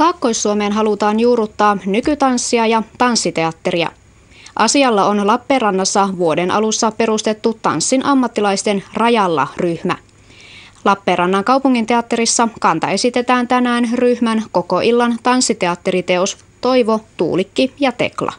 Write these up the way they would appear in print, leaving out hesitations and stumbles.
Kaakkois-Suomeen halutaan juurruttaa nykytanssia ja tanssiteatteria. Asialla on Lappeenrannassa vuoden alussa perustettu tanssin ammattilaisten Rajalla-ryhmä. Lappeenrannan kaupunginteatterissa kanta esitetään tänään ryhmän koko illan tanssiteatteriteos Toivo, Tuulikki ja Tekla.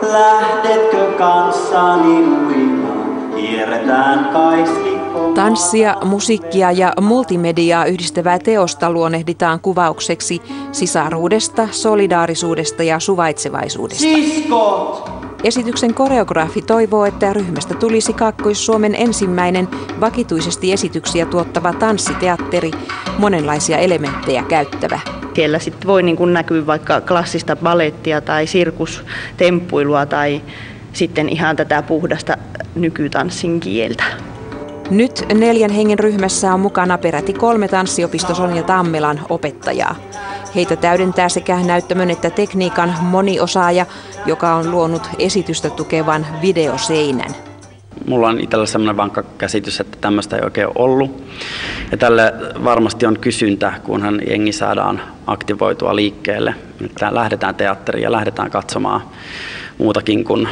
Lähdetkö kanssani uimaan, kierretään kaiski. Tanssia, musiikkia ja multimediaa yhdistävää teosta luonnehditaan kuvaukseksi sisaruudesta, solidaarisuudesta ja suvaitsevaisuudesta. Siskot! Esityksen koreograafi toivoo, että ryhmästä tulisi Kaakkois-Suomen ensimmäinen vakituisesti esityksiä tuottava tanssiteatteri, monenlaisia elementtejä käyttävä. Siellä sitten voi näkyä vaikka klassista balettia tai sirkustemppuilua tai sitten ihan tätä puhdasta nykytanssin kieltä. Nyt 4 hengen ryhmässä on mukana peräti 3 tanssiopisto Sonja Tammelan opettajaa. Heitä täydentää sekä näyttämön että tekniikan moniosaaja, joka on luonut esitystä tukevan videoseinän. Mulla on itsellä sellainen vankka käsitys, että tämmöistä ei oikein ollut. Ja tälle varmasti on kysyntä, kunhan jengi saadaan aktivoitua liikkeelle. Että lähdetään teatteriin ja lähdetään katsomaan muutakin kuin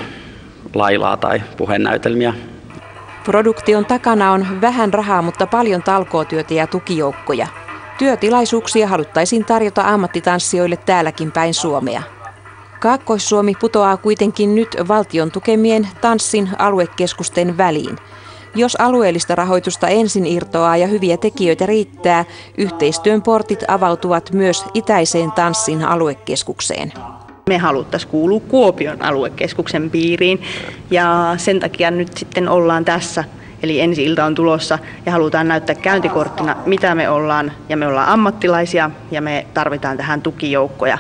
lailaa tai puheennäytelmiä. Produktion takana on vähän rahaa, mutta paljon talkootyötä ja tukijoukkoja. Työtilaisuuksia haluttaisiin tarjota ammattitanssijoille täälläkin päin Suomea. Kaakkois-Suomi putoaa kuitenkin nyt valtion tukemien tanssin aluekeskusten väliin. Jos alueellista rahoitusta ensin irtoaa ja hyviä tekijöitä riittää, yhteistyön portit avautuvat myös itäiseen tanssin aluekeskukseen. Me haluttaisiin kuulua Kuopion aluekeskuksen piiriin ja sen takia nyt sitten ollaan tässä. Eli ensi ilta on tulossa ja halutaan näyttää käyntikorttina, mitä me ollaan. Ja me ollaan ammattilaisia ja me tarvitaan tähän tukijoukkoja.